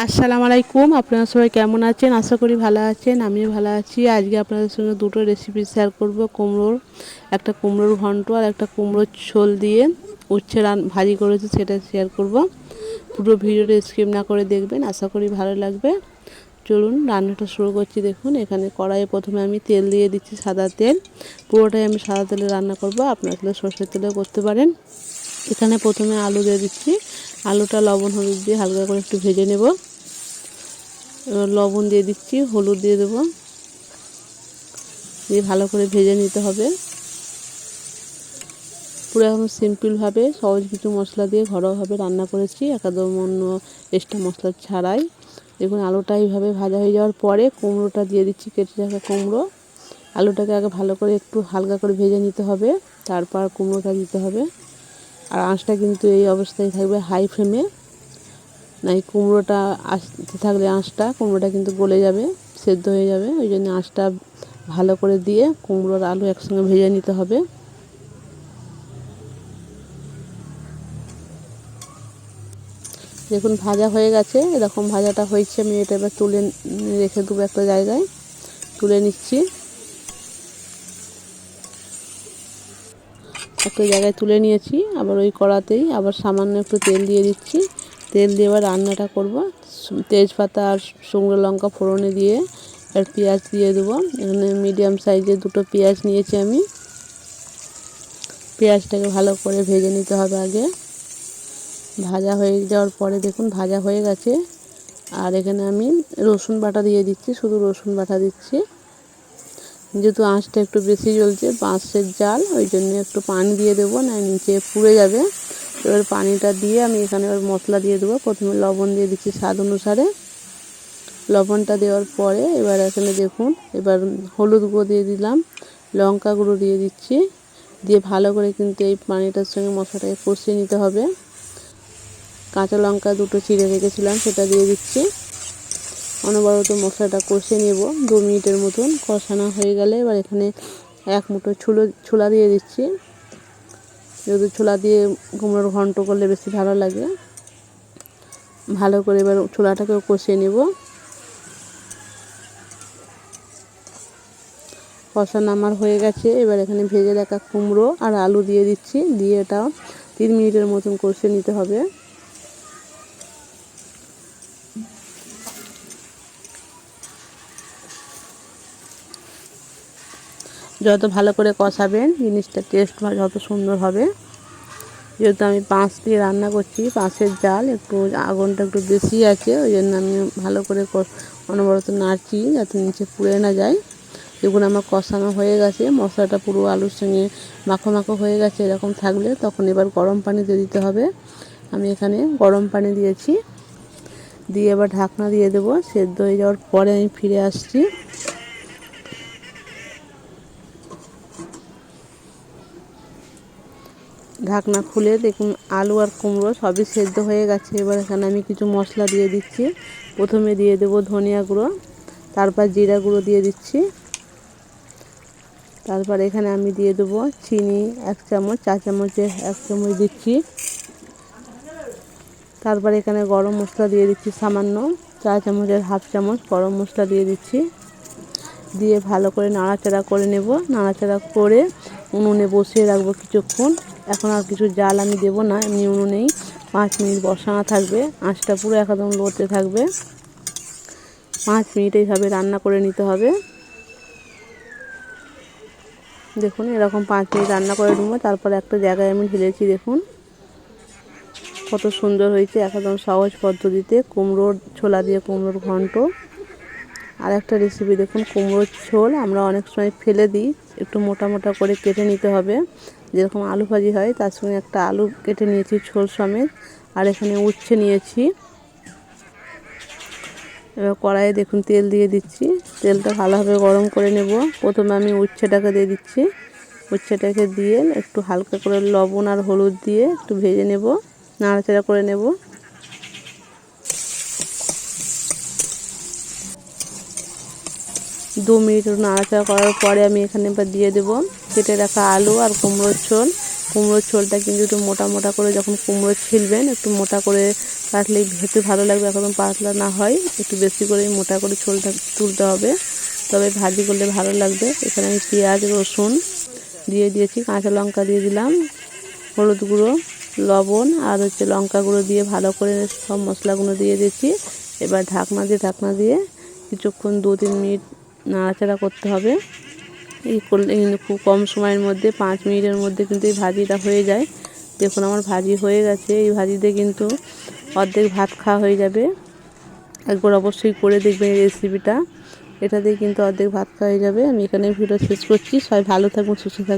আসসালামু আলাইকুম। আপনারা সবাই কেমন আছেন? আশা করি ভালো আছেন। আমিও ভালো আছি। আজকে আপনাদের সঙ্গে দুটো রেসিপি শেয়ার করব। একটা কুমড়োর ঘন্ট আর একটা কুমড়োর ঝোল দিয়ে উচ্ছে ভাজি করেছি, সেটা শেয়ার করব। পুরো ভিডিওটা স্কিপ না করে দেখবেন, আশা করি ভালো লাগবে। চলুন রান্নাটা শুরু করছি। দেখুন, এখানে কড়াইয়ে প্রথমে আমি তেল দিয়ে দিচ্ছি, সাদা তেল। পুরোটাই আমি সাদা তেলে রান্না করব, আপনারা তাহলে সরষের তেলেও করতে পারেন। এখানে প্রথমে আলু দিয়ে দিচ্ছি। আলুটা লবণ হলুদ দিয়ে হালকা করে একটু ভেজে নেব। এবার লবণ দিয়ে দিচ্ছি, হলুদ দিয়ে দেবো, দিয়ে ভালো করে ভেজে নিতে হবে। পুরো এখন সিম্পলভাবে সহজ কিছু মশলা দিয়ে ঘরোয়াভাবে রান্না করেছি, একদম অন্য এক্সট্রা মশলা ছাড়াই। দেখুন, আলুটা এইভাবে ভাজা হয়ে যাওয়ার পরে কুমড়োটা দিয়ে দিচ্ছি, কেটে রাখা কুমড়ো। আলুটাকে আগে ভালো করে একটু হালকা করে ভেজে নিতে হবে, তারপর কুমড়োটা দিতে হবে। আর আঁচটা কিন্তু এই অবস্থায় থাকবে হাই ফ্লেমে, নাই কুমড়োটা আসতে থাকলে কুমড়োটা কিন্তু গলে যাবে, সেদ্ধ হয়ে যাবে। ওই জন্য আঁচটা ভালো করে দিয়ে কুমড়োর আলু একসঙ্গে ভেজে নিতে হবে। দেখুন, ভাজা হয়ে গেছে। এরকম ভাজাটা হয়েছে, আমি এটা এবার তুলে রেখে দেবো একটা জায়গায়। তুলে নিচ্ছি, একটা জায়গায় তুলে নিয়েছি। আবার ওই কড়াতেই আবার সামান্য একটু তেল দিয়ে দিচ্ছি। তেল দিয়ে এবার রান্নাটা করব। তেজপাতা আর শুকনো লঙ্কা ফোড়নে দিয়ে আর পেঁয়াজ দিয়ে দেবো। এখানে মিডিয়াম সাইজের দুটো পেঁয়াজ নিয়েছি আমি। পেঁয়াজটাকে ভালো করে ভেজে নিতে হবে আগে। ভাজা হয়ে যাওয়ার পরে দেখুন ভাজা হয়ে গেছে। আর এখানে আমি রসুন বাটা দিয়ে দিচ্ছি, শুধু রসুন বাটা দিচ্ছি। যেহেতু আঁচটা একটু বেশি জ্বলছে, বাঁশের জাল, ওই জন্য একটু পানি দিয়ে দেবো, না নিচে পুড়ে যাবে। এবার পানিটা দিয়ে আমি এখানে এবার মশলা দিয়ে দেবো। প্রথমে লবণ দিয়ে দিচ্ছি স্বাদ অনুসারে। লবণটা দেওয়ার পরে এবার এখানে দেখুন, এবার হলুদ গুঁড়ো দিয়ে দিলাম, লঙ্কা গুঁড়ো দিয়ে দিচ্ছি। দিয়ে ভালো করে কিন্তু এই পানিটার সঙ্গে মশলাটাকে কষিয়ে নিতে হবে। কাঁচা লঙ্কা দুটো চিড়ে রেখেছিলাম, সেটা দিয়ে দিচ্ছি। অনবরত মশলাটা কষে নেব 2 মিনিটের মতন। কষানো হয়ে গেলে এবার এখানে এক মুঠো ছোলা দিয়ে দিচ্ছি। যেহেতু ছোলা দিয়ে কুমড়োর ঘন্ট করলে বেশি ভালো লাগে। ভালো করে এবার ছোলাটাকেও কষিয়ে নেব। কষানো আমার হয়ে গেছে। এবার এখানে ভেজে রাখা কুমড়ো আর আলু দিয়ে দিচ্ছি, দিয়ে এটাও 3 মিনিটের মতন কষিয়ে নিতে হবে। যত ভালো করে কষাবেন, জিনিসটা টেস্ট যত সুন্দর হবে। যেহেতু আমি পাঁচ দিয়ে রান্না করছি, পাঁচের জাল, একটু আগুনটা একটু বেশি আছে, ওই জন্য আমি ভালো করে অনবরত নাড়ছি যাতে নিচে পুড়ে না যায়। দেখুন, আমার কষানো হয়ে গেছে, মশলাটা পুরো আলুর সঙ্গে মাখো মাখো হয়ে গেছে। এরকম থাকলে তখন এবার গরম পানি দিয়ে দিতে হবে। আমি এখানে গরম পানি দিয়েছি, দিয়ে এবার ঢাকনা দিয়ে দেবো। সেদ্ধ হয়ে যাওয়ার পরে আমি ফিরে আসছি। ঢাকনা খুলে দেখুন, আলু আর কুমড়ো সবই সেদ্ধ হয়ে গেছে। এবার এখানে আমি কিছু মশলা দিয়ে দিচ্ছি। প্রথমে দিয়ে দেবো ধনিয়া গুঁড়ো, তারপর জিরা গুঁড়ো দিয়ে দিচ্ছি। তারপর এখানে আমি দিয়ে দেবো চিনি 1 চামচ, চা চামচে 1 চামচ দিচ্ছি। তারপর এখানে গরম মশলা দিয়ে দিচ্ছি সামান্য, চা চামচের 1/2 চামচ গরম মশলা দিয়ে দিচ্ছি। দিয়ে ভালো করে নাড়াচাড়া করে নেব। নাড়াচাড়া করে উনুনে বসিয়ে রাখবো কিছুক্ষণ। এখন আর কিছু জাল আমি দেবো না, এমনি উনুনেই 5 মিনিট বসানো থাকবে। আঁচটা পুরো একদম লোতে থাকবে। 5 মিনিট এইভাবে রান্না করে নিতে হবে। দেখুন, এরকম 5 মিনিট রান্না করে নেবো। তারপর একটা জায়গায় আমি ঢেলেছি। দেখুন কত সুন্দর হয়েছে, একদম সহজ পদ্ধতিতে কুমড়োর ছোলা দিয়ে কুমড়োর ঘন্ট। আর একটা রেসিপি দেখুন, কুমড়োর ঝোল আমরা অনেক সময় ফেলে দিই, একটু মোটা মোটা করে কেটে নিতে হবে। যেরকম আলু ভাজি হয়, তার সঙ্গে একটা আলু কেটে নিয়েছি ঝোল সমেত। আর এখানে উচ্ছে নিয়েছি। এবার কড়াইয়ে দেখুন তেল দিয়ে দিচ্ছি। তেলটা ভালোভাবে গরম করে নেব। প্রথমে আমি উচ্ছেটাকে দিয়ে দিচ্ছি। উচ্ছেটাকে দিয়ে একটু হালকা করে লবণ আর হলুদ দিয়ে একটু ভেজে নেব, নাড়াচাড়া করে নেব। 2 মিনিট নাড়াচাড়া করার পরে আমি এখানে এবার দিয়ে দেবো কেটে রাখা আলু আর কুমড়োর ঝোল। কুমড়োর ঝোলটা কিন্তু একটু মোটা মোটা করে, যখন কুমড়ো ছিলবেন একটু মোটা করে কাটলে খেতে ভালো লাগবে, একদম পাতলা না হয়, একটু বেশি করে মোটা করে ঝোলটা তুলতে হবে, তবে ভাজি করলে ভালো লাগবে। এখানে আমি পেঁয়াজ রসুন দিয়ে দিয়েছি, কাঁচা লঙ্কা দিয়ে দিলাম, হলুদ গুঁড়ো, লবণ আর লঙ্কা গুঁড়ো দিয়ে ভালো করে সব মশলাগুলো দিয়ে দিয়েছি। এবার ঢাকনা দিয়ে কিছুক্ষণ 2-3 মিনিট নাড়াচাড়া করতে হবে। এই করলে খুব কম সময়ের মধ্যে 5 মিনিটের মধ্যে কিন্তু এই ভাজিটা হয়ে যায়। দেখুন আমার ভাজি হয়ে গেছে। এই ভাজিতে কিন্তু অর্ধেক ভাত খাওয়া হয়ে যাবে। একবার অবশ্যই করে দেখবেন এই রেসিপিটা, এটা দিয়ে কিন্তু অর্ধেক ভাত খাওয়া হয়ে যাবে। আমি এখানে ভিডিও শেষ করছি। সবাই ভালো থাকুন, সুস্থ থাকুন।